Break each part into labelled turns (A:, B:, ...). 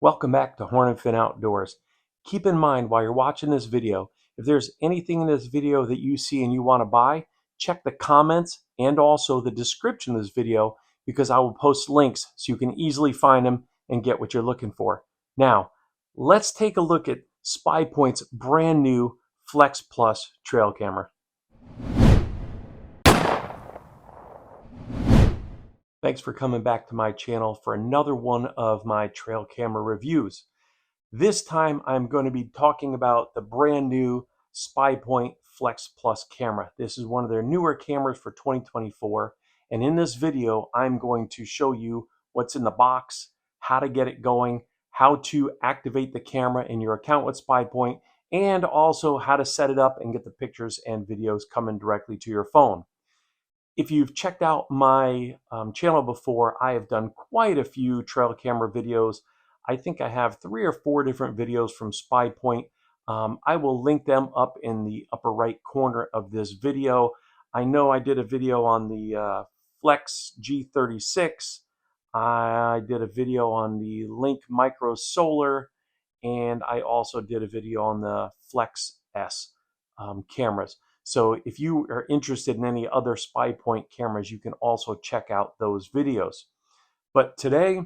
A: Welcome back to Horn and Fin Outdoors. Keep in mind while you're watching this video, if there's anything in this video that you see and you want to buy, check the comments and also the description of this video because I will post links so you can easily find them and get what you're looking for. Now, let's take a look at Spypoint's brand new Flex Plus trail camera. Thanks for coming back to my channel for another one of my trail camera reviews. This time I'm going to be talking about the brand new Spypoint Flex Plus camera. This is one of their newer cameras for 2024, and in this video I'm going to show you what's in the box, how to get it going, how to activate the camera in your account with Spypoint, and also how to set it up and get the pictures and videos coming directly to your phone. If you've checked out my channel before, I have done quite a few trail camera videos. I think I have 3 or 4 different videos from Spypoint. I will link them up in the upper right corner of this video. I know I did a video on the Flex G36. I did a video on the Link Micro Solar, and I also did a video on the Flex S cameras. So if you are interested in any other Spypoint cameras, you can also check out those videos. But today,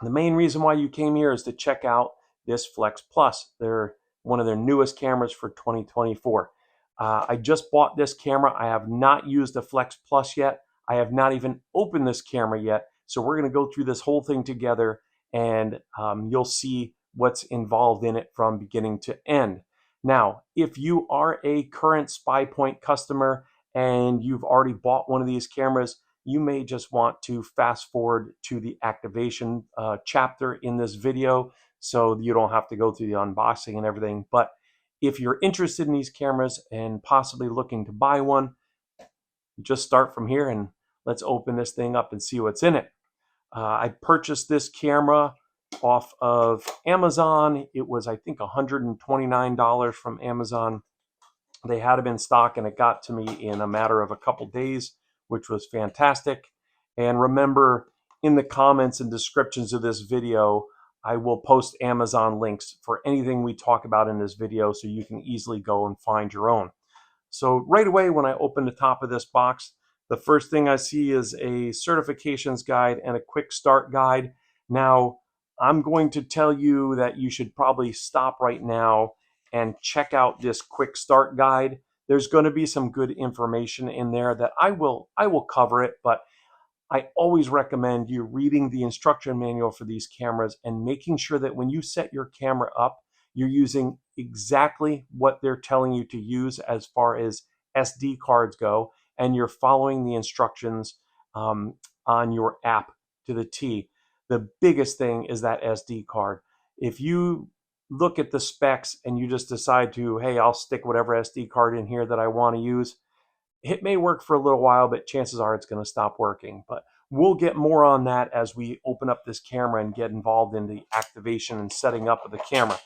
A: the main reason why you came here is to check out this Flex Plus. They're one of their newest cameras for 2024. I just bought this camera. I have not used the Flex Plus yet. I have not even opened this camera yet. So we're going to go through this whole thing together, and you'll see what's involved in it from beginning to end. Now, if you are a current Spypoint customer and you've already bought one of these cameras, you may just want to fast forward to the activation chapter in this video so you don't have to go through the unboxing and everything. But if you're interested in these cameras and possibly looking to buy one, just start from here and let's open this thing up and see what's in it. I purchased this camera off of Amazon. It was, I think, $129 from Amazon. They had them in stock and it got to me in a matter of a couple days, which was fantastic. And remember, in the comments and descriptions of this video, I will post Amazon links for anything we talk about in this video so you can easily go and find your own. So right away, when I open the top of this box, the first thing I see is a certifications guide and a quick start guide. Now, I'm going to tell you that you should probably stop right now and check out this quick start guide. There's going to be some good information in there that I will cover it, but I always recommend you reading the instruction manual for these cameras and making sure that when you set your camera up, you're using exactly what they're telling you to use as far as SD cards go, and you're following the instructions on your app to the T. The biggest thing is that SD card. If you look at the specs and you just decide to, hey, I'll stick whatever SD card in here that I want to use, it may work for a little while, but chances are it's going to stop working. But we'll get more on that as we open up this camera and get involved in the activation and setting up of the camera.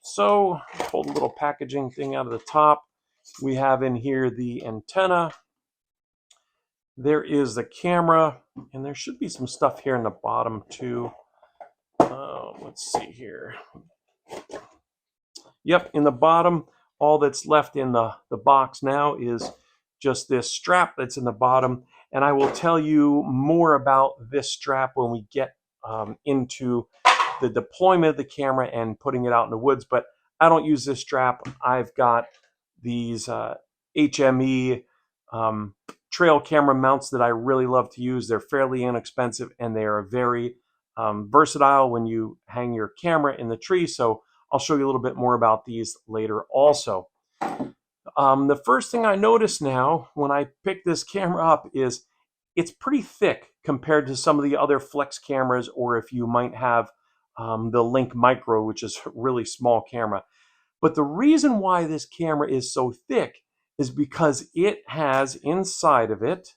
A: So pull the little packaging thing out of the top. We have in here the antenna. There is the camera, and there should be some stuff here in the bottom too. Let's see here. Yep, in the bottom, all that's left in the box now is just this strap that's in the bottom. And I will tell you more about this strap when we get into the deployment of the camera and putting it out in the woods. But I don't use this strap. I've got these HME trail camera mounts that I really love to use. They're fairly inexpensive and they are very versatile when you hang your camera in the tree. So I'll show you a little bit more about these later also. The first thing I notice now when I pick this camera up is it's pretty thick compared to some of the other Flex cameras, or if you might have the Link Micro, which is a really small camera. But the reason why this camera is so thick is because it has inside of it,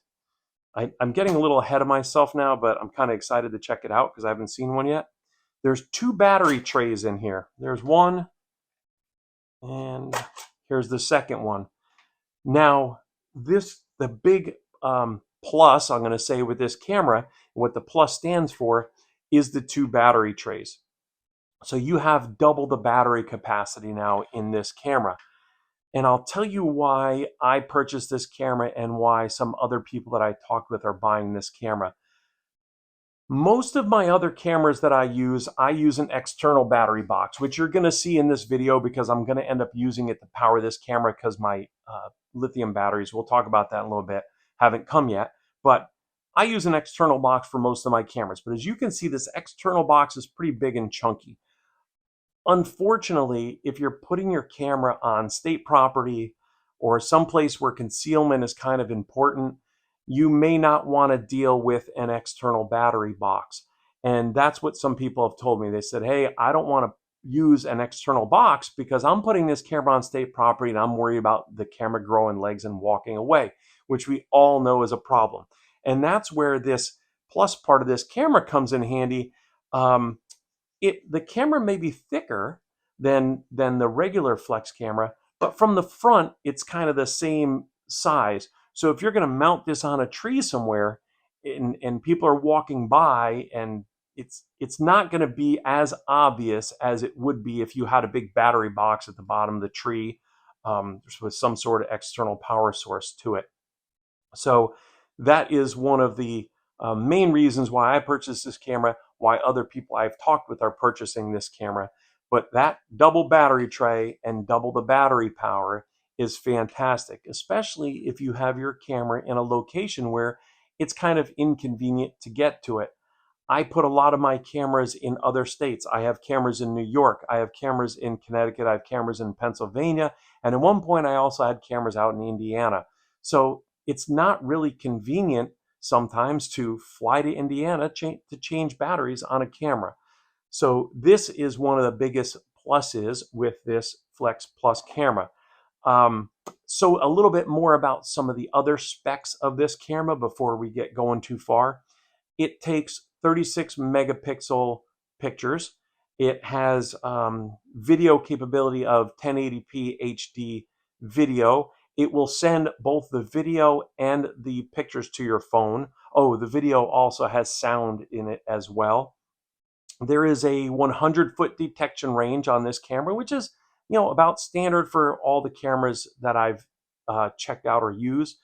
A: I'm getting a little ahead of myself now, but I'm kind of excited to check it out because I haven't seen one yet. There's 2 battery trays in here. There's one, and here's the second one. Now, the big plus, I'm going to say with this camera, what the plus stands for, is the 2 battery trays. So you have double the battery capacity now in this camera. And I'll tell you why I purchased this camera and why some other people that I talked with are buying this camera. Most of my other cameras that I use an external battery box, which you're going to see in this video because I'm going to end up using it to power this camera because my lithium batteries, we'll talk about that in a little bit, haven't come yet. But I use an external box for most of my cameras. But as you can see, this external box is pretty big and chunky. Unfortunately, if you're putting your camera on state property or someplace where concealment is kind of important, you may not want to deal with an external battery box. And that's what some people have told me. They said, hey, I don't want to use an external box because I'm putting this camera on state property and I'm worried about the camera growing legs and walking away, which we all know is a problem. And that's where this plus part of this camera comes in handy. The camera may be thicker than the regular flex camera, but from the front, it's kind of the same size. So if you're going to mount this on a tree somewhere and people are walking by, and it's not going to be as obvious as it would be if you had a big battery box at the bottom of the tree with some sort of external power source to it. So that is one of the main reasons why I purchased this camera, why other people I've talked with are purchasing this camera. But that double battery tray and double the battery power is fantastic, especially if you have your camera in a location where it's kind of inconvenient to get to it. I put a lot of my cameras in other states. I have cameras in New York. I have cameras in Connecticut. I have cameras in Pennsylvania. And at one point, I also had cameras out in Indiana. So it's not really convenient sometimes to fly to Indiana to change batteries on a camera. So this is one of the biggest pluses with this Flex Plus camera. So a little bit more about some of the other specs of this camera before we get going too far. It takes 36 megapixel pictures. It has video capability of 1080p HD video. It will send both the video and the pictures to your phone. Oh, the video also has sound in it as well. There is a 100-foot detection range on this camera, which is, about standard for all the cameras that I've checked out or used.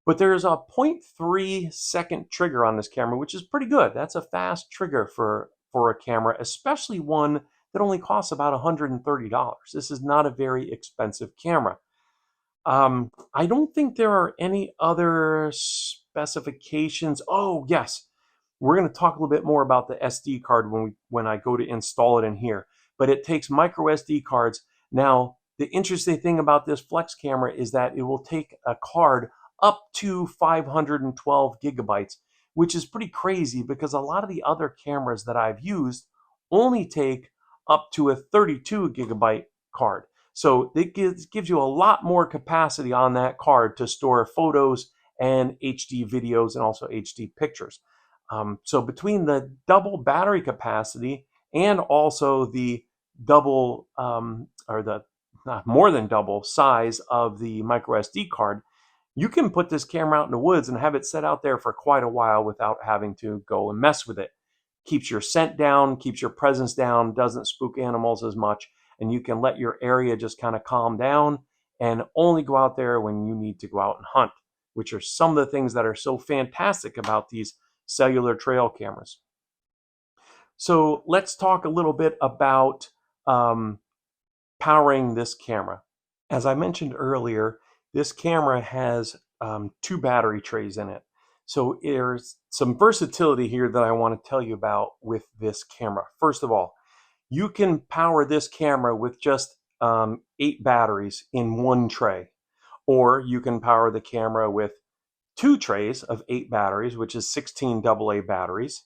A: But there's a 0.3 second trigger on this camera, which is pretty good. That's a fast trigger for a camera, especially one that only costs about $130. This is not a very expensive camera. I don't think there are any other specifications. Oh, yes. We're going to talk a little bit more about the SD card when I go to install it in here. But it takes micro SD cards. Now, the interesting thing about this Flex camera is that it will take a card up to 512 gigabytes, which is pretty crazy because a lot of the other cameras that I've used only take up to a 32 gigabyte card. So it gives you a lot more capacity on that card to store photos and HD videos and also HD pictures. So between the double battery capacity and also the double or the more than double size of the micro SD card, you can put this camera out in the woods and have it set out there for quite a while without having to go and mess with it. Keeps your scent down, keeps your presence down, doesn't spook animals as much, and you can let your area just kind of calm down and only go out there when you need to go out and hunt, which are some of the things that are so fantastic about these cellular trail cameras. So let's talk a little bit about powering this camera. As I mentioned earlier, this camera has 2 battery trays in it. So there's some versatility here that I want to tell you about with this camera. First of all, you can power this camera with just 8 batteries in one tray, or you can power the camera with 2 trays of 8 batteries, which is 16 AA batteries.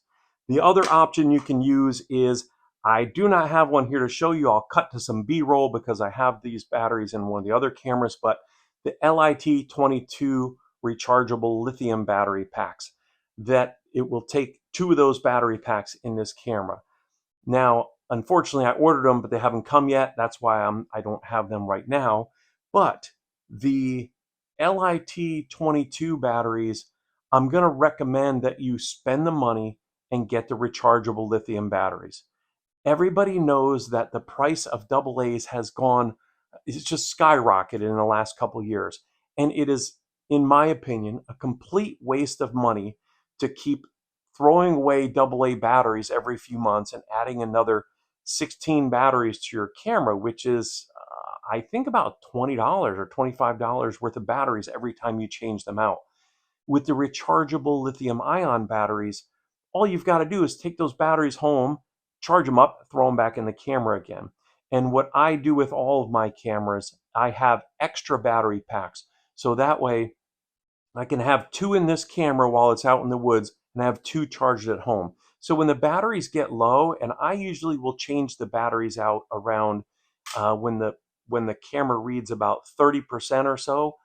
A: The other option you can use is, I do not have one here to show you. I'll cut to some B-roll because I have these batteries in one of the other cameras, but the LIT22 rechargeable lithium battery packs, that it will take 2 of those battery packs in this camera. Now, unfortunately, I ordered them, but they haven't come yet. That's why I don't have them right now. But the LIT22 batteries, I'm going to recommend that you spend the money and get the rechargeable lithium batteries. Everybody knows that the price of AA's has gone, it's just skyrocketed in the last couple of years. And it is, in my opinion, a complete waste of money to keep throwing away AA batteries every few months and adding another 16 batteries to your camera, which is, I think, about $20 or $25 worth of batteries every time you change them out. With the rechargeable lithium ion batteries, all you've got to do is take those batteries home, charge them up, throw them back in the camera again. And what I do with all of my cameras, I have extra battery packs. So that way I can have 2 in this camera while it's out in the woods and have 2 charged at home. So when the batteries get low, and I usually will change the batteries out around when the camera reads about 30% or so,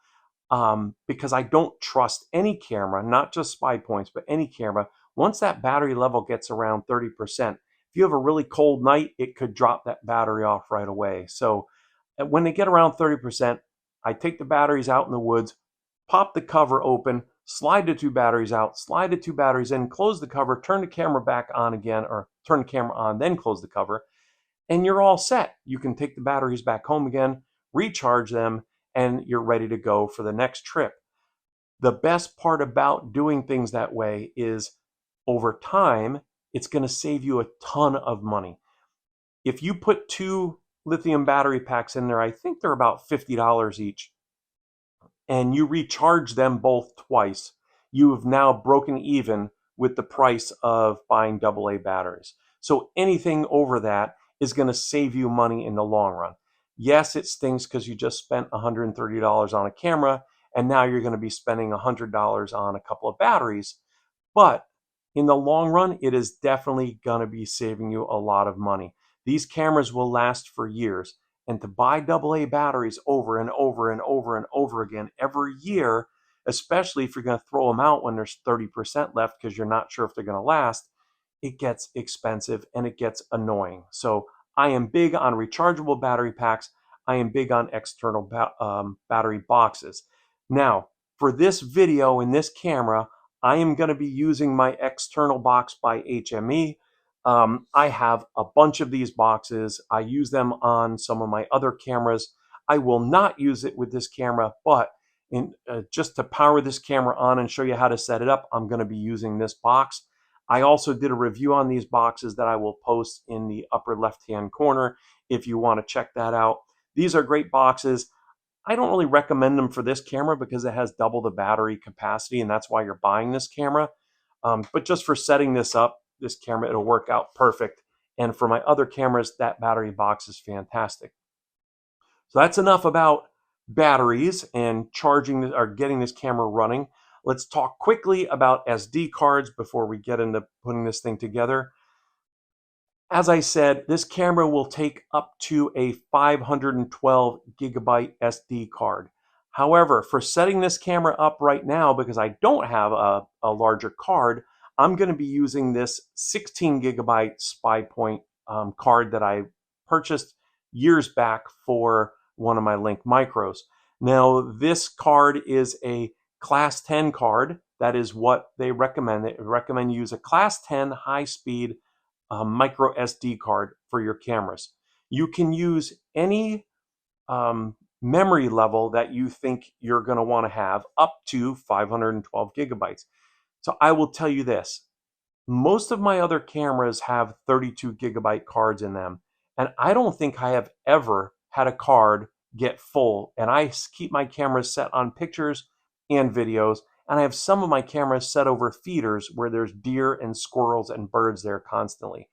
A: because I don't trust any camera, not just Spypoints, but any camera. Once that battery level gets around 30%, if you have a really cold night, it could drop that battery off right away. So when they get around 30%, I take the batteries out in the woods, pop the cover open, slide the 2 batteries out, slide the 2 batteries in, close the cover, turn the camera back on again, or turn the camera on, then close the cover, and you're all set. You can take the batteries back home again, recharge them, and you're ready to go for the next trip. The best part about doing things that way is over time, it's going to save you a ton of money. If you put 2 lithium battery packs in there, I think they're about $50 each, and you recharge them both twice, you have now broken even with the price of buying AA batteries. So anything over that is going to save you money in the long run. Yes, it stinks because you just spent $130 on a camera, and now you're going to be spending $100 on a couple of batteries. But in the long run, it is definitely going to be saving you a lot of money. These cameras will last for years. And to buy AA batteries over and over and over and over again every year, especially if you're going to throw them out when there's 30% left because you're not sure if they're going to last, it gets expensive and it gets annoying. So I am big on rechargeable battery packs. I am big on external battery boxes. Now, for this video in this camera, I am going to be using my external box by HME. I have a bunch of these boxes. I use them on some of my other cameras. I will not use it with this camera, but just to power this camera on and show you how to set it up, I'm going to be using this box. I also did a review on these boxes that I will post in the upper left-hand corner if you want to check that out. These are great boxes. I don't really recommend them for this camera because it has double the battery capacity, and that's why you're buying this camera. But just for setting this up, this camera, it'll work out perfect. And for my other cameras, that battery box is fantastic. So that's enough about batteries and charging or getting this camera running. Let's talk quickly about SD cards before we get into putting this thing together. As I said, this camera will take up to a 512 gigabyte SD card. However, for setting this camera up right now, because I don't have a larger card, I'm going to be using this 16 gigabyte Spypoint card that I purchased years back for one of my Link Micros. Now, this card is a Class 10 card. That is what they recommend. They recommend you use a Class 10 high-speed micro SD card for your cameras. You can use any memory level that you think you're going to want to have up to 512 gigabytes. So I will tell you this, most of my other cameras have 32 gigabyte cards in them, and I don't think I have ever had a card get full. And I keep my cameras set on pictures and videos, and I have some of my cameras set over feeders where there's deer and squirrels and birds there constantly.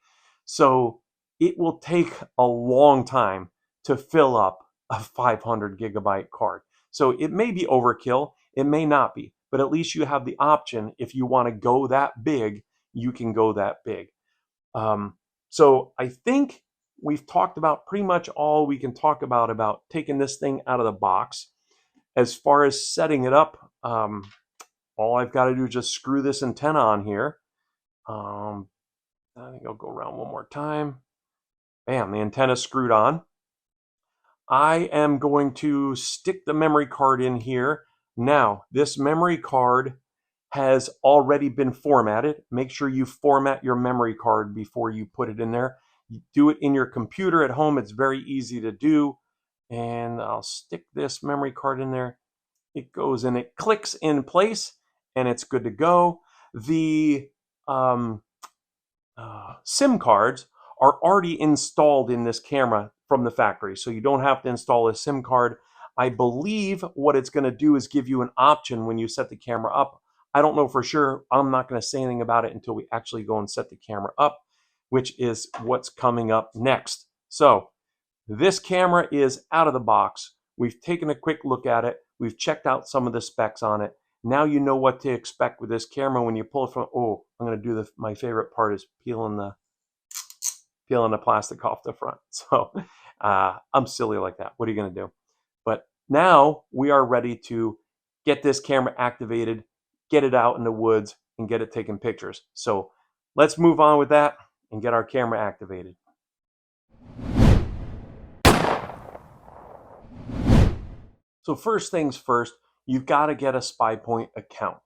A: So it will take a long time to fill up a 500 gigabyte card. So it may be overkill, it may not be, but at least you have the option. If you want to go that big, you can go that big. So I think we've talked about pretty much all we can talk about taking this thing out of the box. As far as setting it up, all I've got to do is just screw this antenna on here. I think I'll go around one more time. Bam, the antenna's screwed on. I am going to stick the memory card in here. Now, this memory card has already been formatted. Make sure you format your memory card before you put it in there. You do it in your computer at home. It's very easy to do. And I'll stick this memory card in there. It goes and it clicks in place and it's good to go. The SIM cards are already installed in this camera from the factory, so you don't have to install a SIM card. I believe what it's going to do is give you an option when you set the camera up. I don't know for sure. I'm not going to say anything about it until we actually go and set the camera up, which is what's coming up next. So this camera is out of the box. We've taken a quick look at it. We've checked out some of the specs on it. Now you know what to expect with this camera when you pull it from, oh, I'm going to do my favorite part is peeling the plastic off the front. So I'm silly like that. What are you going to do? But now we are ready to get this camera activated, get it out in the woods, and get it taking pictures. So let's move on with that and get our camera activated. So first things first, you've got to get a Spypoint account.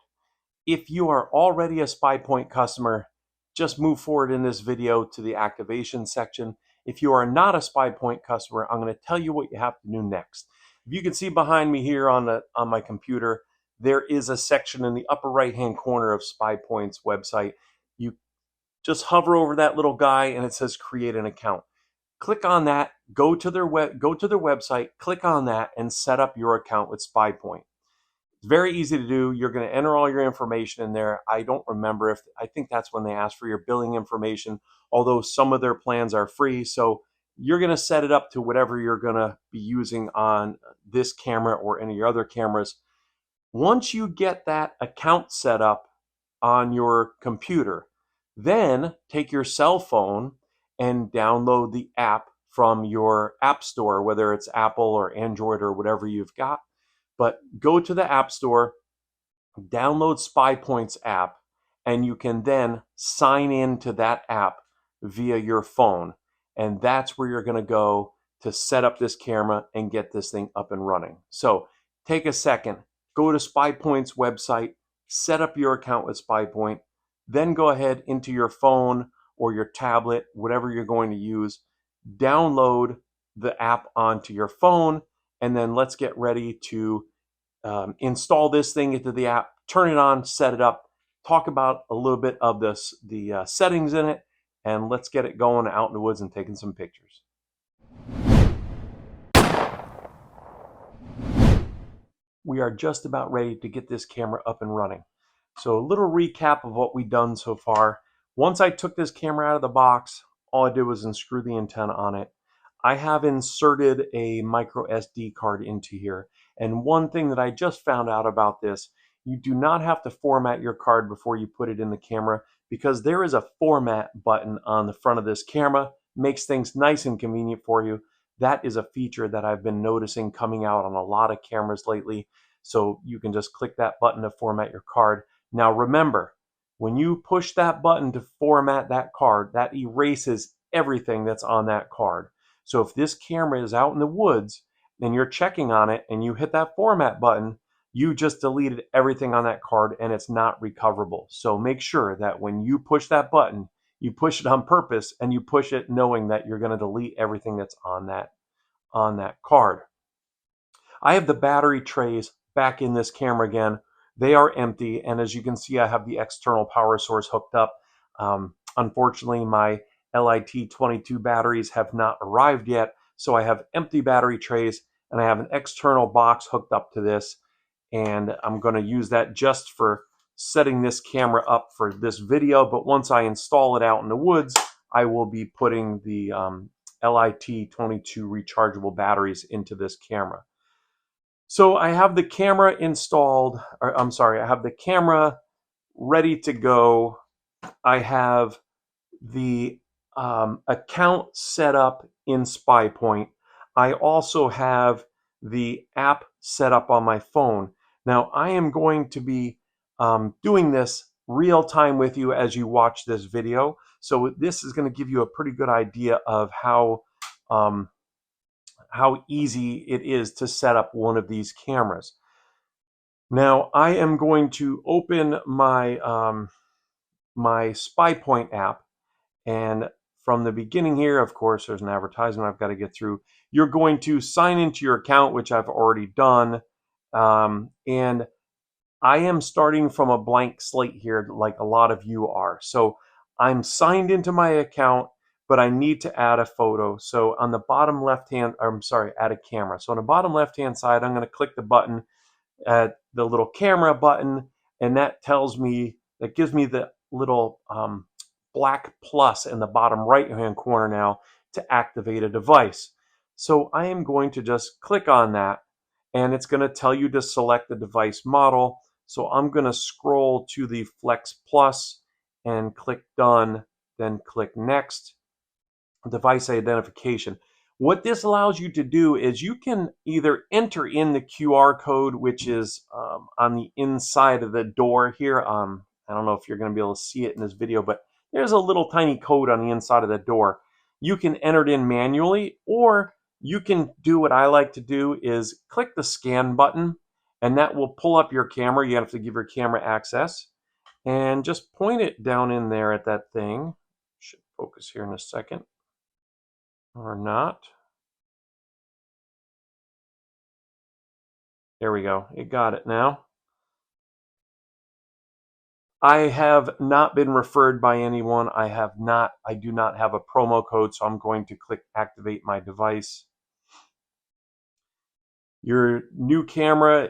A: If you are already a Spypoint customer, just move forward in this video to the activation section. If you are not a Spypoint customer, I'm going to tell you what you have to do next. If you can see behind me here on my computer, there is a section in the upper right-hand corner of Spypoint's website. You just hover over that little guy and it says create an account. Click on that, go to their website, click on that, and set up your account with Spypoint. It's very easy to do. You're going to enter all your information in there. I don't remember I think that's when they ask for your billing information, although some of their plans are free. So you're going to set it up to whatever you're going to be using on this camera or any of your other cameras. Once you get that account set up on your computer, then take your cell phone and download the app from your app store, whether it's Apple or Android or whatever you've got. But go to the app store, download Spypoint's app, and you can then sign in to that app via your phone. And that's where you're going to go to set up this camera and get this thing up and running. So take a second, go to Spypoint's website, set up your account with Spypoint, then go ahead into your phone or your tablet, whatever you're going to use, download the app onto your phone, and then let's get ready to install this thing into the app, turn it on, set it up, talk about a little bit of the settings in it, and let's get it going out in the woods and taking some pictures. We are just about ready to get this camera up and running. So a little recap of what we've done so far. Once I took this camera out of the box, all I did was unscrew the antenna on it. I have inserted a micro SD card into here. And one thing that I just found out about this, you do not have to format your card before you put it in the camera because there is a format button on the front of this camera. Makes things nice and convenient for you. That is a feature that I've been noticing coming out on a lot of cameras lately. So you can just click that button to format your card. Now remember, when you push that button to format that card, that erases everything that's on that card. So if this camera is out in the woods and you're checking on it and you hit that format button, you just deleted everything on that card and it's not recoverable. So make sure that when you push that button, you push it on purpose and you push it knowing that you're going to delete everything that's on that card. I have the battery trays back in this camera again. They are empty, and as you can see, I have the external power source hooked up. Unfortunately, my LIT22 batteries have not arrived yet, so I have empty battery trays, and I have an external box hooked up to this, and I'm going to use that just for setting this camera up for this video, but once I install it out in the woods, I will be putting the LIT22 rechargeable batteries into this camera. So I have the camera installed, or I'm sorry, I have the camera ready to go. I have the account set up in Spypoint. I also have the app set up on my phone. Now I am going to be doing this real time with you as you watch this video. So this is going to give you a pretty good idea of how easy it is to set up one of these cameras. Now I am going to open my Spypoint app, and from the beginning here, of course, there's an advertisement I've got to get through. You're going to sign into your account, which I've already done, and I am starting from a blank slate here, like a lot of you are. So I'm signed into my account, but I need to add a photo. So on the bottom left hand, I'm sorry, add a camera. So on the bottom left hand side, I'm going to click the button at the little camera button, and that tells me, that gives me the little black plus in the bottom right hand corner now to activate a device. So I am going to just click on that, and it's going to tell you to select the device model. So I'm going to scroll to the Flex Plus and click Done, then click Next. Device identification. What this allows you to do is you can either enter in the QR code, which is on the inside of the door here. I don't know if you're going to be able to see it in this video, but there's a little tiny code on the inside of the door. You can enter it in manually, or you can do what I like to do is click the scan button, and that will pull up your camera. You have to give your camera access, and just point it down in there at that thing. Should focus here in a second. Or not. There we go. It got it now. I have not been referred by anyone. I do not have a promo code, so I'm going to click activate my device. Your new camera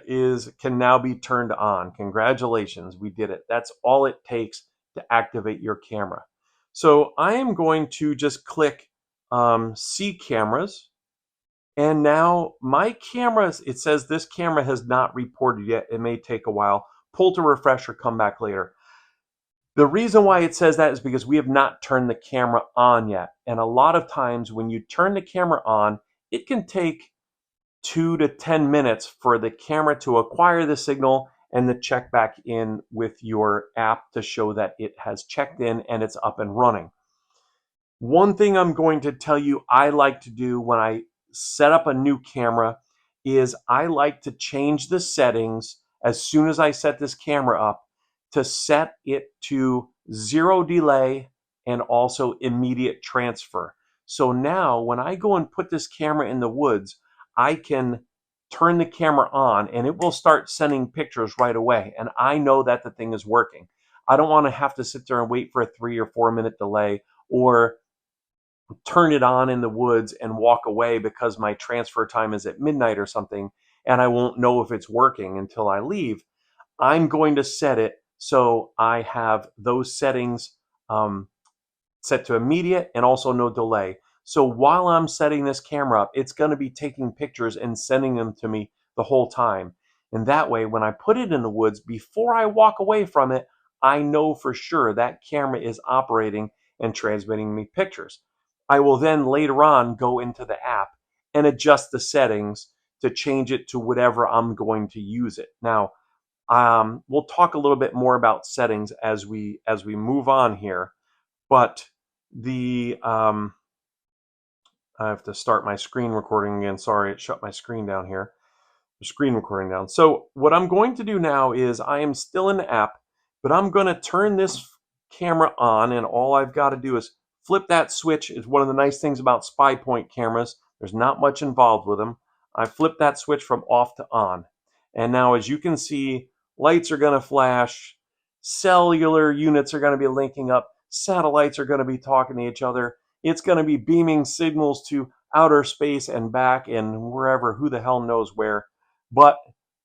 A: can now be turned on. Congratulations, we did it. That's all it takes to activate your camera. So I am going to just click see cameras. And now my cameras, it says this camera has not reported yet. It may take a while. Pull to refresh or come back later. The reason why it says that is because we have not turned the camera on yet. And a lot of times when you turn the camera on, it can take 2 to 10 minutes for the camera to acquire the signal and to check back in with your app to show that it has checked in and it's up and running. One thing I'm going to tell you I like to do when I set up a new camera is I like to change the settings as soon as I set this camera up to set it to 0 delay and also immediate transfer. So now when I go and put this camera in the woods, I can turn the camera on and it will start sending pictures right away. And I know that the thing is working. I don't want to have to sit there and wait for a 3 or 4 minute delay, or turn it on in the woods and walk away because my transfer time is at midnight or something, and I won't know if it's working until I leave. I'm going to set it so I have those settings set to immediate and also no delay. So while I'm setting this camera up, it's going to be taking pictures and sending them to me the whole time. And that way, when I put it in the woods, before I walk away from it, I know for sure that camera is operating and transmitting me pictures. I will then later on go into the app and adjust the settings to change it to whatever I'm going to use it. Now, we'll talk a little bit more about settings as we move on here, but I have to start my screen recording again. Sorry, it shut my screen down here. The screen recording down. So what I'm going to do now is I am still in the app, but I'm going to turn this camera on, and all I've got to do is flip that switch. Is one of the nice things about Spypoint cameras. There's not much involved with them. I flip that switch from off to on. And now, as you can see, lights are going to flash, cellular units are going to be linking up, satellites are going to be talking to each other. It's going to be beaming signals to outer space and back and wherever, who the hell knows where. But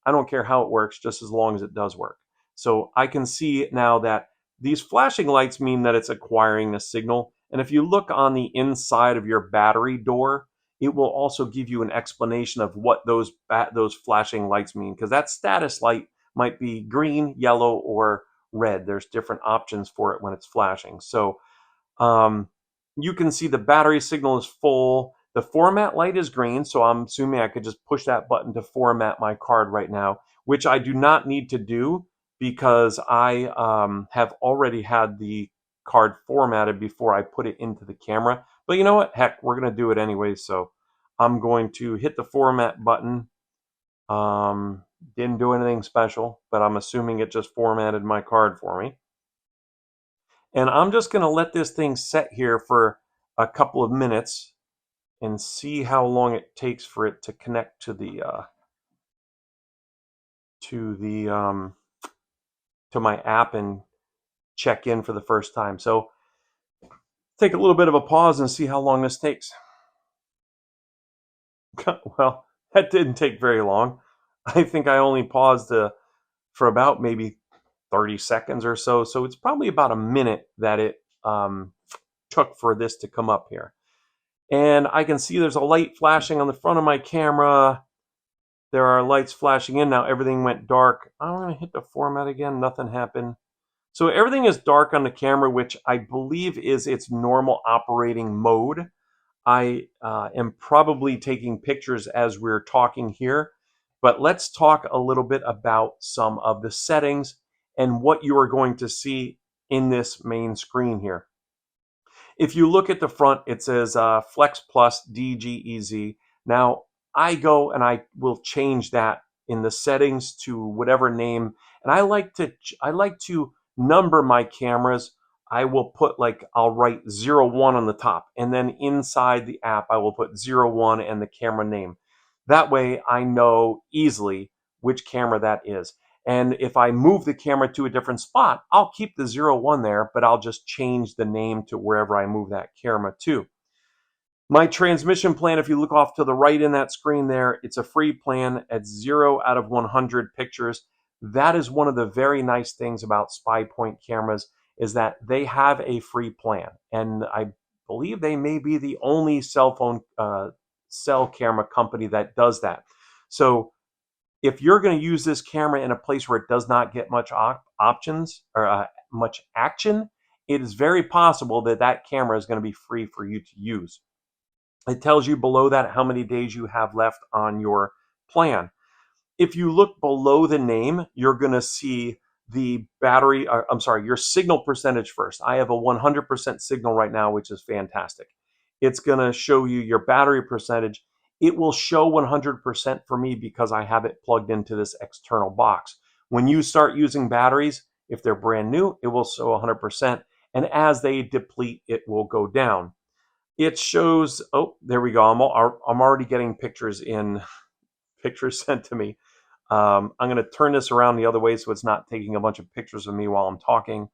A: I don't care how it works, just as long as it does work. So I can see now that these flashing lights mean that it's acquiring a signal. And if you look on the inside of your battery door, it will also give you an explanation of what those flashing lights mean, because that status light might be green, yellow, or red. There's different options for it when it's flashing. So you can see the battery signal is full. The format light is green, so I'm assuming I could just push that button to format my card right now, which I do not need to do because I have already had the card formatted before I put it into the camera. But you know what? Heck, we're going to do it anyway. So I'm going to hit the format button. Didn't do anything special, but I'm assuming it just formatted my card for me. And I'm just going to let this thing set here for a couple of minutes and see how long it takes for it to connect to the to the to my app and check in for the first time. So take a little bit of a pause and see how long this takes. Well, that didn't take very long. I think I only paused for about maybe 30 seconds or so. So it's probably about a minute that it took for this to come up here. And I can see there's a light flashing on the front of my camera. There are lights flashing in. Now everything went dark. I'm going to hit the format again. Nothing happened. So everything is dark on the camera, which I believe is its normal operating mode. I am probably taking pictures as we're talking here, but let's talk a little bit about some of the settings and what you are going to see in this main screen here. If you look at the front, it says Flex Plus DGEZ. Now, I go and I will change that in the settings to whatever name. And I like to number my cameras. I will put I'll write 01 on the top, and then inside the app I will put 01 and the camera name. That way I know easily which camera that is. And if I move the camera to a different spot, I'll keep the 01 there, but I'll just change the name to wherever I move that camera to. My transmission plan, if you look off to the right in that screen there, it's a free plan at 0 out of 100 pictures. That is one of the very nice things about Spypoint cameras, is that they have a free plan. And I believe they may be the only cell camera company that does that. So if you're going to use this camera in a place where it does not get much options or much action, it is very possible that that camera is going to be free for you to use. It tells you below that how many days you have left on your plan. If you look below the name, you're going to see the battery, your signal percentage first. I have a 100% signal right now, which is fantastic. It's going to show you your battery percentage. It will show 100% for me because I have it plugged into this external box. When you start using batteries, if they're brand new, it will show 100%. And as they deplete, it will go down. It shows, oh, there we go. I'm already getting pictures sent to me. I'm going to turn this around the other way so it's not taking a bunch of pictures of me while I'm talking.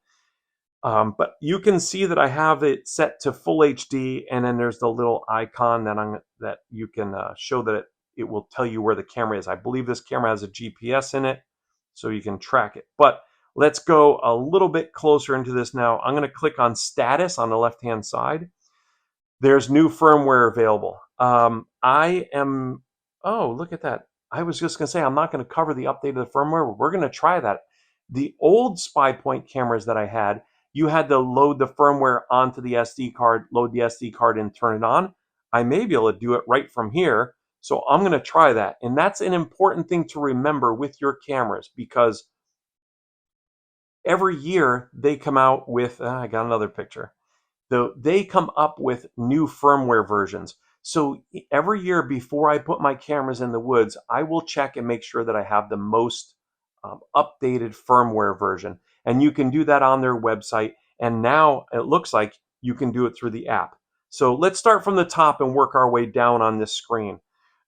A: But you can see that I have it set to full HD, and then there's the little icon that you can show that it will tell you where the camera is. I believe this camera has a GPS in it, so you can track it. But let's go a little bit closer into this now. I'm going to click on status on the left-hand side. There's new firmware available. Oh, look at that. I was just going to say, I'm not going to cover the update of the firmware. We're going to try that. The old Spypoint cameras that I had, you had to load the firmware onto the SD card, load the SD card and turn it on. I may be able to do it right from here. So I'm going to try that. And that's an important thing to remember with your cameras, because every year they come out with, I got another picture. They come up with new firmware versions. So every year before I put my cameras in the woods, I will check and make sure that I have the most updated firmware version. And you can do that on their website. And now it looks like you can do it through the app. So let's start from the top and work our way down on this screen.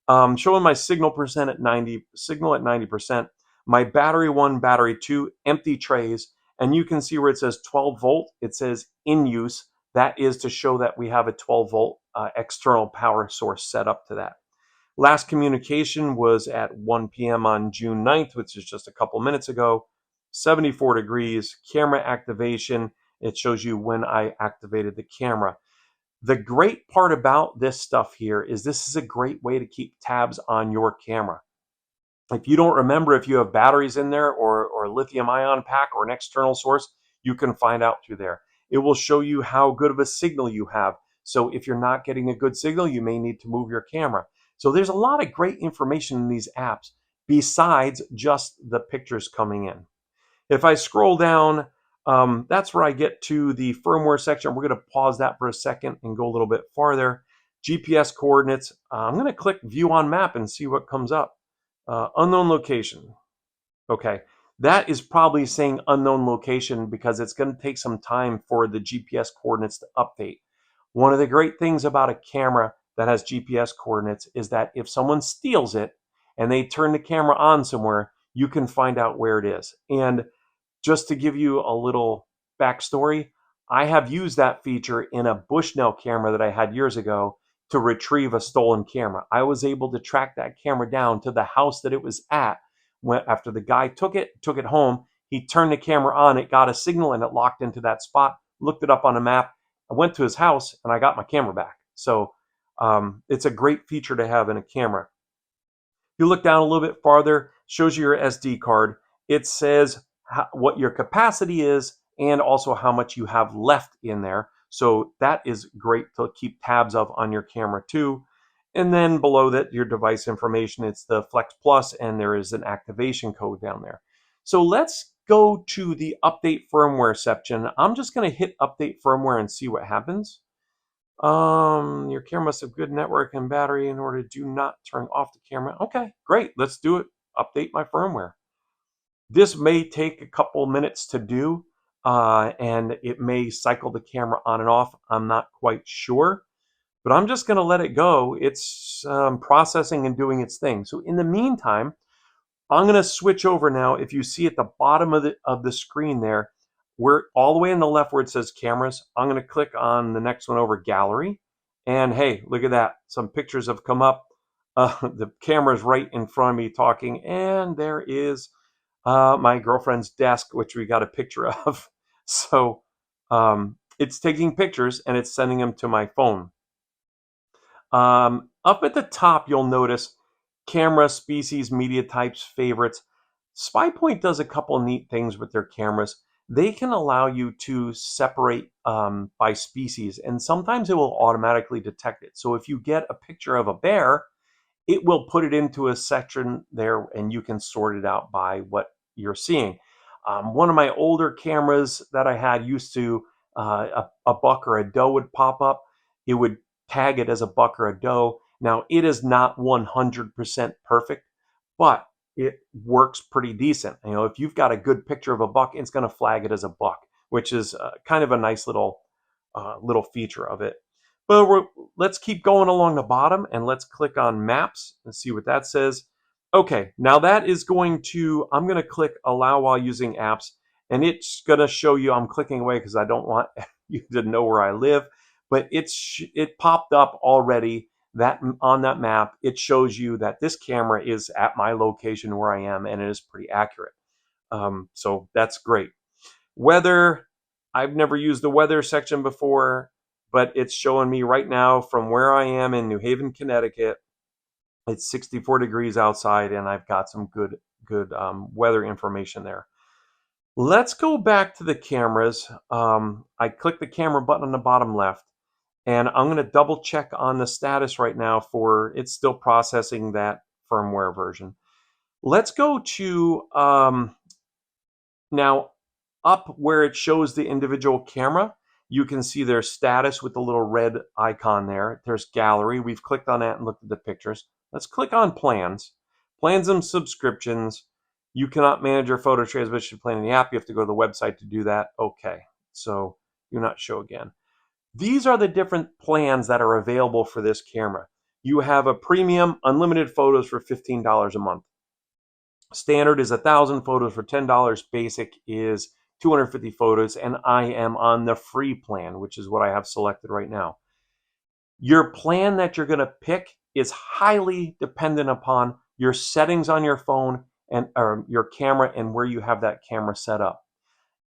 A: Showing my signal at 90%, my battery 1, battery 2, empty trays. And you can see where it says 12 volt, it says in use. That is to show that we have a 12 volt external power source set up to that. Last communication was at 1 p.m. on June 9th, which is just a couple minutes ago. 74 degrees, camera activation. It shows you when I activated the camera. The great part about this stuff here is this is a great way to keep tabs on your camera. If you don't remember if you have batteries in there or lithium ion pack or an external source, you can find out through there. It will show you how good of a signal you have. So if you're not getting a good signal, you may need to move your camera. So there's a lot of great information in these apps besides just the pictures coming in. If I scroll down, that's where I get to the firmware section. We're going to pause that for a second and go a little bit farther. GPS coordinates. I'm going to click view on map and see what comes up. Unknown location. Okay, that is probably saying unknown location because it's going to take some time for the GPS coordinates to update. One of the great things about a camera that has GPS coordinates is that if someone steals it and they turn the camera on somewhere, you can find out where it is. And just to give you a little backstory, I have used that feature in a Bushnell camera that I had years ago to retrieve a stolen camera. I was able to track that camera down to the house that it was at. After the guy took it home, he turned the camera on, it got a signal and it locked into that spot, looked it up on a map. I went to his house and I got my camera back. So it's a great feature to have in a camera. You look down a little bit farther, shows you your SD card. It says what your capacity is and also how much you have left in there. So that is great to keep tabs of on your camera too. And then below that, your device information, it's the Flex Plus, and there is an activation code down there. So let's go to the update firmware section. I'm just going to hit update firmware and see what happens. Your camera must have good network and battery in order to do not turn off the camera. Okay, great. Let's do it. Update my firmware. This may take a couple minutes to do, and it may cycle the camera on and off. I'm not quite sure, but I'm just going to let it go. It's processing and doing its thing. So in the meantime, I'm going to switch over now. If you see at the bottom of the screen there, we're all the way on the left where it says cameras. I'm going to click on the next one over, gallery. And hey, look at that. Some pictures have come up. The camera's right in front of me talking. And there is my girlfriend's desk, which we got a picture of. So it's taking pictures and it's sending them to my phone. Up at the top, you'll notice camera, species, media types, favorites. Spypoint does a couple neat things with their cameras. They can allow you to separate by species, and sometimes it will automatically detect it. So if you get a picture of a bear, it will put it into a section there and you can sort it out by what you're seeing. One of my older cameras that I had used to, a buck or a doe would pop up. It would tag it as a buck or a doe. Now, it is not 100% perfect, but it works pretty decent. You know, if you've got a good picture of a buck, it's going to flag it as a buck, which is kind of a nice little feature of it. But let's keep going along the bottom and let's click on maps and see what that says. Okay, now that is going to, I'm going to click allow while using apps, and it's going to show you, I'm clicking away because I don't want you to know where I live, but it popped up already that on that map. It shows you that this camera is at my location where I am, and it is pretty accurate. So that's great. Weather, I've never used the weather section before, but it's showing me right now from where I am in New Haven, Connecticut. It's 64 degrees outside, and I've got some good weather information there. Let's go back to the cameras. I click the camera button on the bottom left, and I'm going to double check on the status right now for it's still processing that firmware version. Let's go to now up where it shows the individual camera. You can see their status with the little red icon there. There's gallery. We've clicked on that and looked at the pictures. Let's click on plans. Plans and subscriptions. You cannot manage your photo transmission plan in the app. You have to go to the website to do that. Okay, so do not show again. These are the different plans that are available for this camera. You have a premium, unlimited photos for $15 a month. Standard is 1,000 photos for $10. Basic is 250 photos, and I am on the free plan, which is what I have selected right now. Your plan that you're going to pick is highly dependent upon your settings on your phone and or your camera and where you have that camera set up.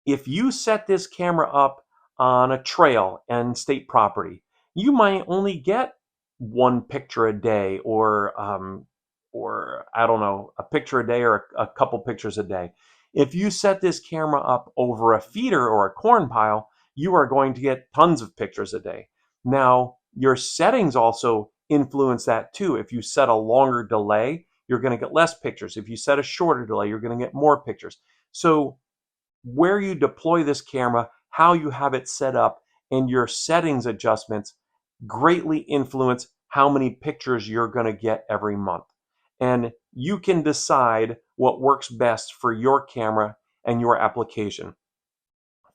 A: If you set this camera up on a trail and state property, you might only get one picture a day, or I don't know, a picture a day or a couple pictures a day. If you set this camera up over a feeder or a corn pile, you are going to get tons of pictures a day. Now, your settings also influence that too. If you set a longer delay, you're going to get less pictures. If you set a shorter delay, you're going to get more pictures. So where you deploy this camera, how you have it set up, and your settings adjustments greatly influence how many pictures you're going to get every month. and you can decide what works best for your camera and your application.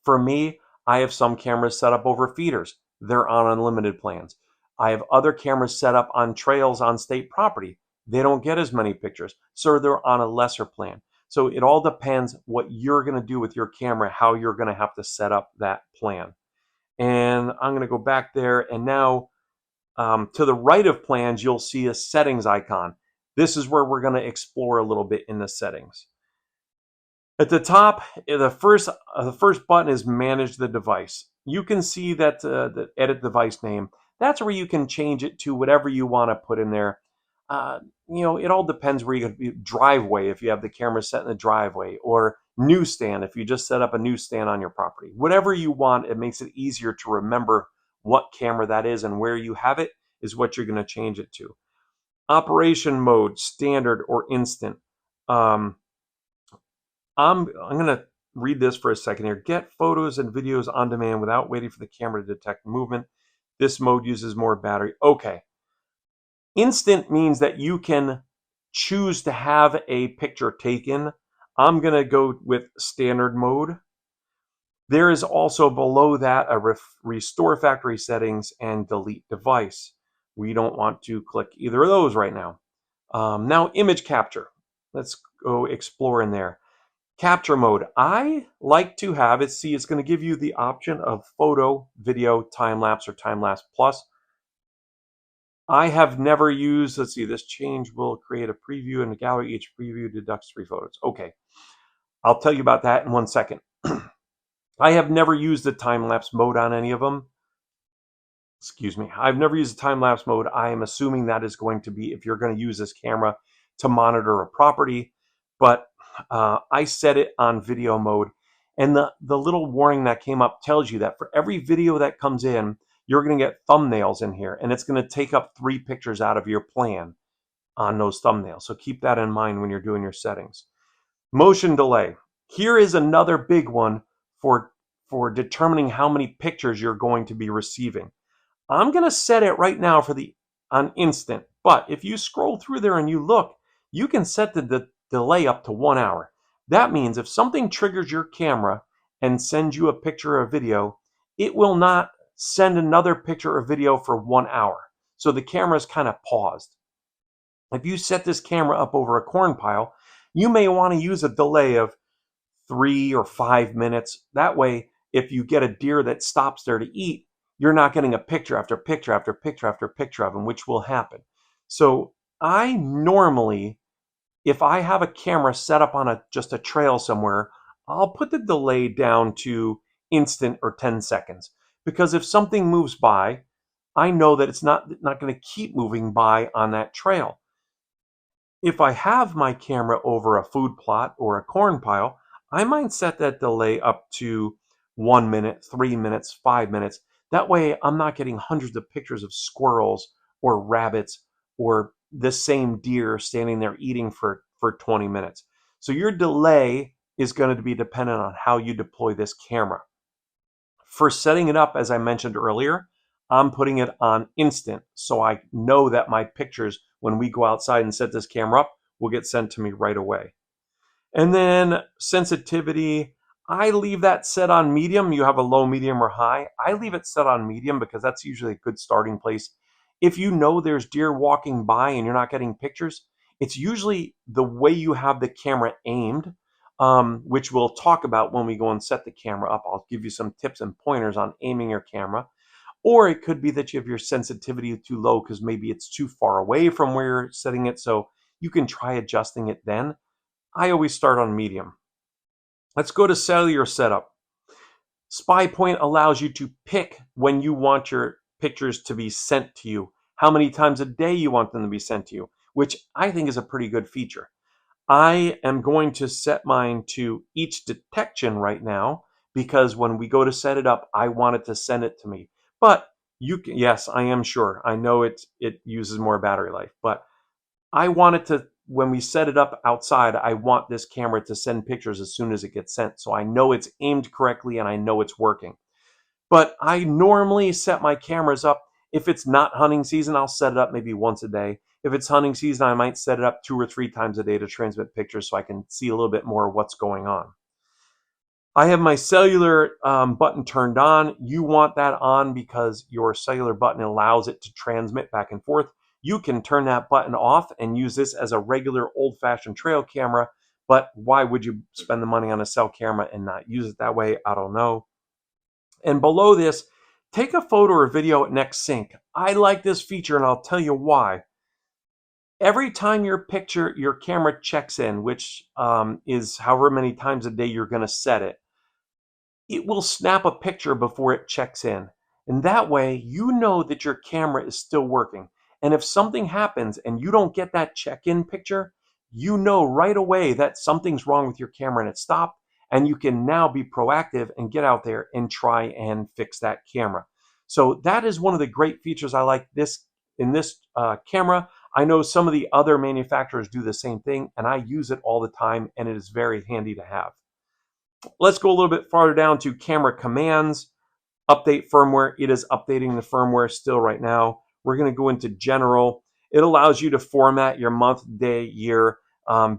A: For me, I have some cameras set up over feeders. They're on unlimited plans. I have other cameras set up on trails on state property. They don't get as many pictures, so they're on a lesser plan. So it all depends what you're going to do with your camera, how you're going to have to set up that plan. And I'm going to go back there, and now to the right of plans, you'll see a settings icon. This is where we're going to explore a little bit in the settings. At the top, the first button is manage the device. You can see that the edit device name. That's where you can change it to whatever you want to put in there. It all depends where you're going to be. Driveway, if you have the camera set in the driveway, or newsstand, if you just set up a newsstand on your property. Whatever you want, it makes it easier to remember what camera that is and where you have it is what you're going to change it to. Operation mode, standard or instant. I'm going to read this for a second here. Get photos and videos on demand without waiting for the camera to detect movement. This mode uses more battery. Okay. Instant means that you can choose to have a picture taken. I'm going to go with standard mode. There is also below that a restore factory settings and delete device. We don't want to click either of those right now. Now image capture. Let's go explore in there. Capture mode. I like to have it. See, it's going to give you the option of photo, video, time lapse, or time lapse plus. I have never used, let's see, this change will create a preview in the gallery. Each preview deducts 3 photos. Okay, I'll tell you about that in 1 second. I have never used the time lapse mode on any of them. Excuse me. I've never used the time lapse mode. I am assuming that is going to be if you're going to use this camera to monitor a property, but I set it on video mode, and the little warning that came up tells you that for every video that comes in, you're going to get thumbnails in here, and it's going to take up 3 pictures out of your plan on those thumbnails. So keep that in mind when you're doing your settings. Motion delay. Here is another big one for determining how many pictures you're going to be receiving. I'm going to set it right now for on instant, but if you scroll through there and you look, you can set the delay up to 1 hour. That means if something triggers your camera and sends you a picture or video, it will not send another picture or video for 1 hour. So the camera is kind of paused. If you set this camera up over a corn pile, you may want to use a delay of 3 or 5 minutes. That way, if you get a deer that stops there to eat, you're not getting a picture after picture after picture after picture of them, which will happen. So I normally, if I have a camera set up on just a trail somewhere, I'll put the delay down to instant or 10 seconds. Because if something moves by, I know that it's not going to keep moving by on that trail. If I have my camera over a food plot or a corn pile, I might set that delay up to 1 minute, 3 minutes, 5 minutes. That way I'm not getting hundreds of pictures of squirrels or rabbits or the same deer standing there eating for 20 minutes. So your delay is going to be dependent on how you deploy this camera. For setting it up, as I mentioned earlier, I'm putting it on instant, so I know that my pictures, when we go outside and set this camera up, will get sent to me right away. And then sensitivity, I leave that set on medium. You have a low, medium, or high. I leave it set on medium because that's usually a good starting place. If you know there's deer walking by and you're not getting pictures, it's usually the way you have the camera aimed, which we'll talk about when we go and set the camera up. I'll give you some tips and pointers on aiming your camera. Or it could be that you have your sensitivity too low because maybe it's too far away from where you're setting it. So you can try adjusting it then. I always start on medium. Let's go to cellular setup. Spypoint allows you to pick when you want your pictures to be sent to you, how many times a day you want them to be sent to you, which I think is a pretty good feature. I am going to set mine to each detection right now because when we go to set it up, I want it to send it to me. But you can, yes, I am sure. I know it uses more battery life, but I want it to, when we set it up outside, I want this camera to send pictures as soon as it gets sent. So I know it's aimed correctly and I know it's working. But I normally set my cameras up If it's not hunting season, I'll set it up maybe once a day. If it's hunting season, I might set it up 2 or 3 times a day to transmit pictures so I can see a little bit more of what's going on. I have my cellular button turned on. You want that on because your cellular button allows it to transmit back and forth. You can turn that button off and use this as a regular old-fashioned trail camera, but why would you spend the money on a cell camera and not use it that way? I don't know. And below this, take a photo or video at next sync. I like this feature and I'll tell you why. Every time your camera checks in, which is however many times a day you're going to set it, it will snap a picture before it checks in. And that way, you know that your camera is still working. And if something happens and you don't get that check-in picture, you know right away that something's wrong with your camera and it stopped. And you can now be proactive and get out there and try and fix that camera. So that is one of the great features I like in this camera. I know some of the other manufacturers do the same thing, and I use it all the time, and it is very handy to have. Let's go a little bit farther down to camera commands. Update firmware. It is updating the firmware still right now. We're going to go into general. It allows you to format your month, day, year.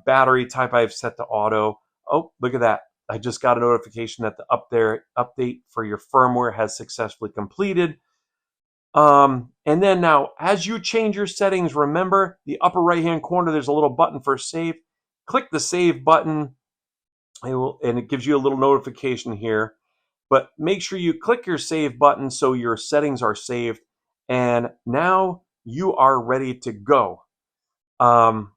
A: Battery type I've set to auto. Oh, look at that. I just got a notification that the update for your firmware has successfully completed. And then now, as you change your settings, remember the upper right-hand corner, there's a little button for save. Click the save button. And it gives you a little notification here, but make sure you click your save button so your settings are saved, and now you are ready to go. Oh,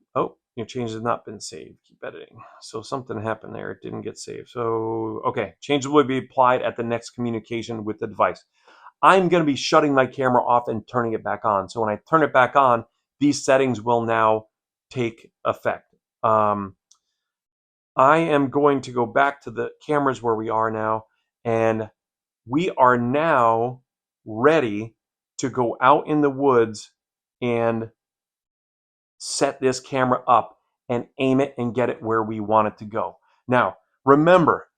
A: your change has not been saved. Keep editing. So something happened there. It didn't get saved. So, okay, changes will be applied at the next communication with the device. I'm going to be shutting my camera off and turning it back on. So when I turn it back on, these settings will now take effect. I am going to go back to the cameras where we are now, and we are now ready to go out in the woods and set this camera up and aim it and get it where we want it to go. Now, remember,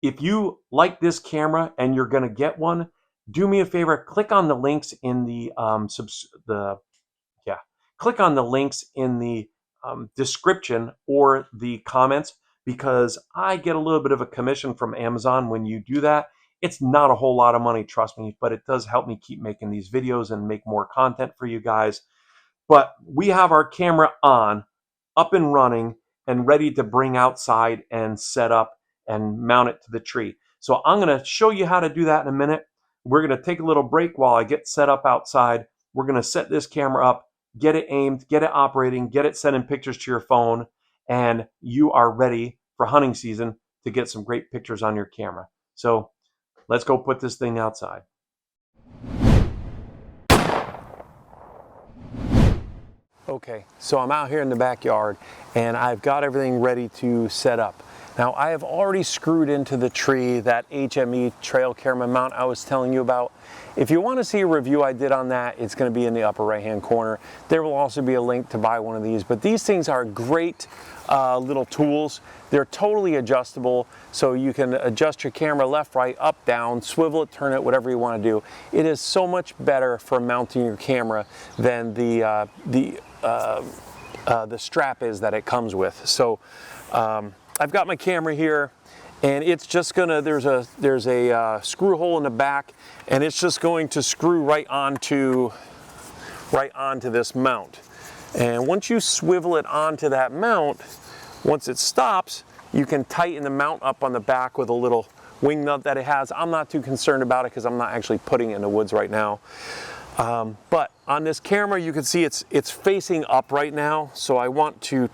A: if you like this camera and you're going to get one, do me a favor, click on the links in the description or the comments, because I get a little bit of a commission from Amazon when you do that. It's not a whole lot of money, trust me, but it does help me keep making these videos and make more content for you guys. But we have our camera on, up and running, and ready to bring outside and set up and mount it to the tree. So I'm going to show you how to do that in a minute. We're going to take a little break while I get set up outside. We're going to set this camera up, get it aimed, get it operating, get it sending pictures to your phone, and you are ready for hunting season to get some great pictures on your camera. So let's go put this thing outside. Okay, so I'm out here in the backyard and I've got everything ready to set up. Now I have already screwed into the tree that HME trail camera mount I was telling you about. If you want to see a review I did on that, it's going to be in the upper right hand corner. There will also be a link to buy one of these, but these things are great little tools. They're totally adjustable, so you can adjust your camera left, right, up, down, swivel it, turn it, whatever you want to do. It is so much better for mounting your camera than the strap is that it comes with. So I've got my camera here, and it's just gonna, there's a screw hole in the back, and it's just going to screw right onto this mount. And once you swivel it onto that mount, once it stops, you can tighten the mount up on the back with a little wing nut that it has. I'm not too concerned about it because I'm not actually putting it in the woods right now. But on this camera, you can see it's facing up right now, so I want to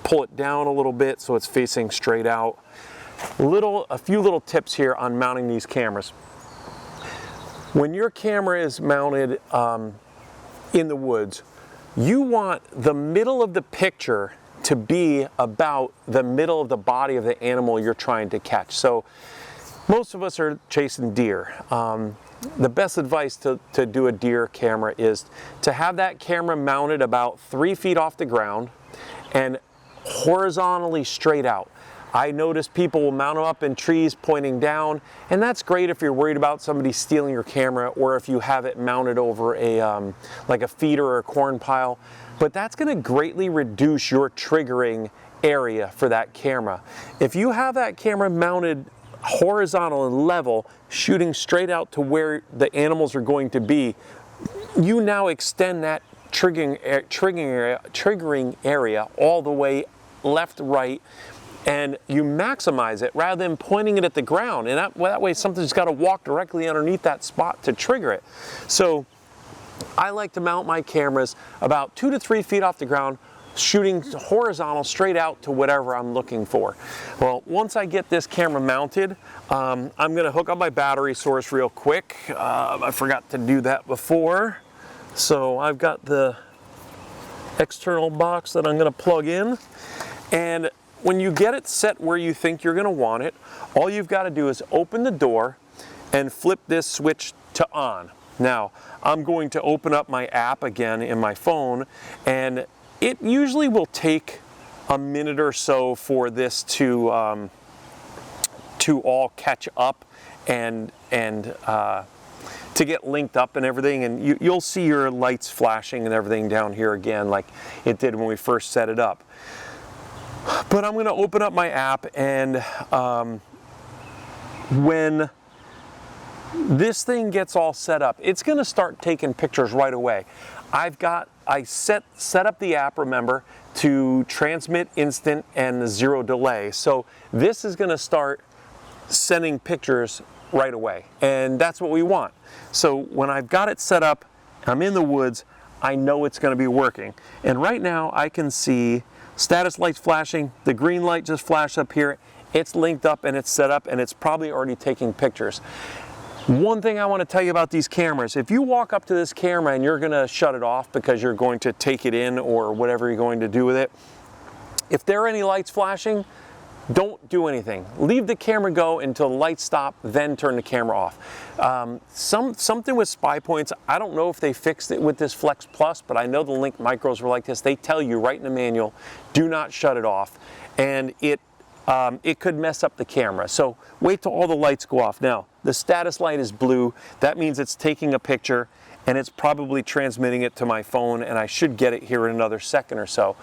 A: pull it down a little bit so it's facing straight out. A few little tips here on mounting these cameras. When your camera is mounted in the woods, you want the middle of the picture to be about the middle of the body of the animal you're trying to catch. So most of us are chasing deer. The best advice to do a deer camera is to have that camera mounted about 3 feet off the ground and horizontally straight out. I notice people will mount them up in trees pointing down, and that's great if you're worried about somebody stealing your camera, or if you have it mounted over a like a feeder or a corn pile. But that's going to greatly reduce your triggering area for that camera. If you have that camera mounted horizontal and level, shooting straight out to where the animals are going to be, you now extend that triggering area all the way left, right, and you maximize it rather than pointing it at the ground. And that way something's got to walk directly underneath that spot to trigger it. So I like to mount my cameras about 2 to 3 feet off the ground, shooting horizontal straight out to whatever I'm looking for. Well, once I get this camera mounted, I'm going to hook up my battery source real quick. I forgot to do that before. So I've got the external box that I'm going to plug in, and when you get it set where you think you're going to want it, all you've got to do is open the door and flip this switch to on. Now, I'm going to open up my app again in my phone, and it usually will take a minute or so for this to all catch up and to get linked up and everything, and you'll see your lights flashing and everything down here again like it did when we first set it up. But I'm going to open up my app, and when this thing gets all set up, it's going to start taking pictures right away. I set up the app, remember, to transmit instant and 0 delay. So this is going to start sending pictures right away, and that's what we want. So when I've got it set up, I'm in the woods, I know it's going to be working. And right now I can see status lights flashing, the green light just flashed up here, it's linked up and it's set up, and it's probably already taking pictures. One thing I want to tell you about these cameras, if you walk up to this camera and you're going to shut it off because you're going to take it in or whatever you're going to do with it, if there are any lights flashing, don't do anything. Leave the camera go until the lights stop, then turn the camera off. Something with Spypoints, I don't know if they fixed it with this Flex Plus, but I know the Link Micros were like this. They tell you right in the manual, do not shut it off, and it could mess up the camera. So wait till all the lights go off. Now, the status light is blue. That means it's taking a picture, and it's probably transmitting it to my phone, and I should get it here in another second or so.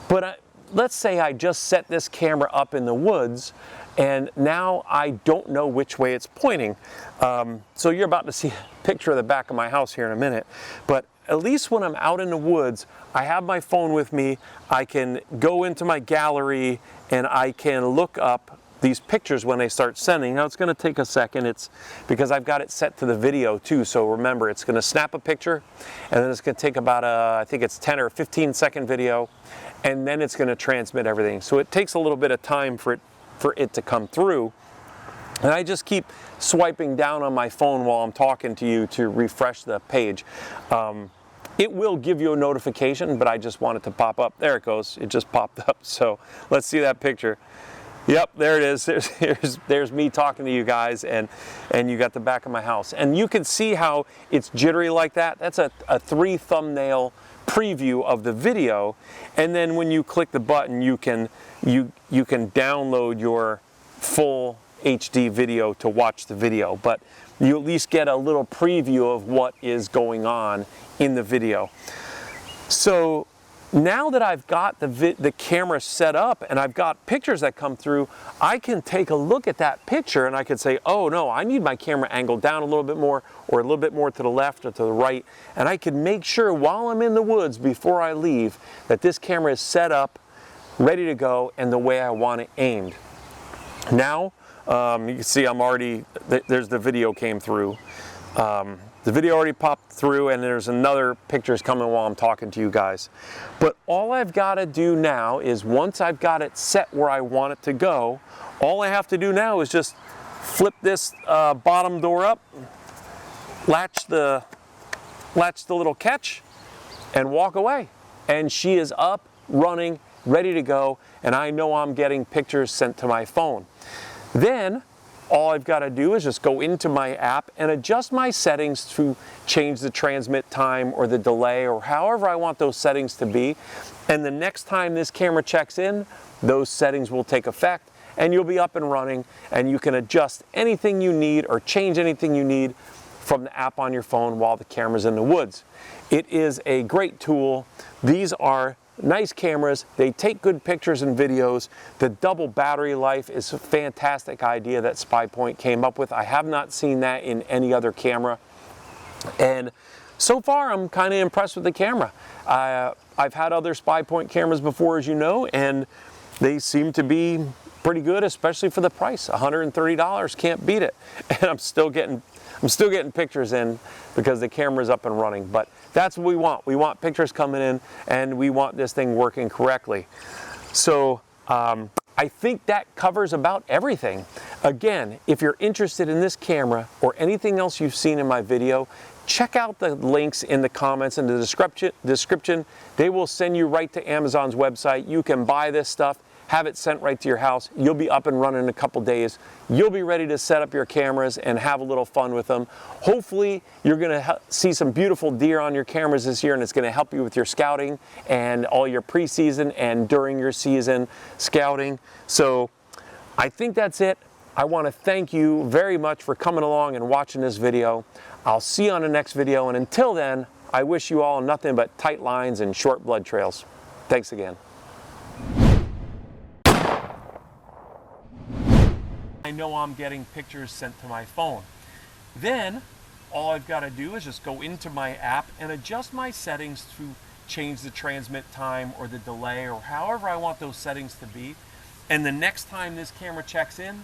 A: But let's say I just set this camera up in the woods, and now I don't know which way it's pointing. So you're about to see a picture of the back of my house here in a minute. But at least when I'm out in the woods, I have my phone with me. I can go into my gallery and I can look up these pictures when they start sending. Now it's going to take a second. It's because I've got it set to the video too. So remember, it's going to snap a picture, and then it's going to take about I think it's 10 or 15 second video, and then it's going to transmit everything. So it takes a little bit of time for it to come through. And I just keep swiping down on my phone while I'm talking to you to refresh the page. It will give you a notification, but I just want it to pop up. There it goes. It just popped up. So let's see that picture. Yep, there it is. There's me talking to you guys, and you got the back of my house. And you can see how it's jittery like that. That's a 3 thumbnail preview of the video. And then when you click the button, you can download your full HD video to watch the video. But you at least get a little preview of what is going on in the video. So now that I've got the camera set up and I've got pictures that come through, I can take a look at that picture and I can say, oh no, I need my camera angled down a little bit more, or a little bit more to the left or to the right. And I can make sure while I'm in the woods before I leave that this camera is set up, ready to go, and the way I want it aimed. Now, you can see I'm already, there's the video came through. The video already popped through, and there's another pictures coming while I'm talking to you guys. But all I've got to do now is, once I've got it set where I want it to go, all I have to do now is just flip this bottom door up, latch the little catch, and walk away. And she is up, running, ready to go, and I know I'm getting pictures sent to my phone. Then all I've got to do is just go into my app and adjust my settings to change the transmit time or the delay or however I want those settings to be. And the next time this camera checks in, those settings will take effect, and you'll be up and running, and you can adjust anything you need or change anything you need from the app on your phone while the camera's in the woods. It is a great tool. These are nice cameras. They take good pictures and videos. The double battery life is a fantastic idea that Spypoint came up with. I have not seen that in any other camera. And so far, I'm kind of impressed with the camera. I've had other Spypoint cameras before, as you know, and they seem to be pretty good, especially for the price. $130, can't beat it. And I'm still getting pictures in because the camera's up and running. But that's what we want. We want pictures coming in, and we want this thing working correctly. So I think that covers about everything. Again, if you're interested in this camera or anything else you've seen in my video, check out the links in the comments and the description. They will send you right to Amazon's website. You can buy this stuff, have it sent right to your house. You'll be up and running in a couple days. You'll be ready to set up your cameras and have a little fun with them. Hopefully, you're gonna see some beautiful deer on your cameras this year, and it's gonna help you with your scouting and all your preseason and during your season scouting. So I think that's it. I wanna thank you very much for coming along and watching this video. I'll see you on the next video, and until then, I wish you all nothing but tight lines and short blood trails. Thanks again. I know I'm getting pictures sent to my phone. Then all I've got to do is just go into my app and adjust my settings to change the transmit time or the delay or however I want those settings to be. And the next time this camera checks in,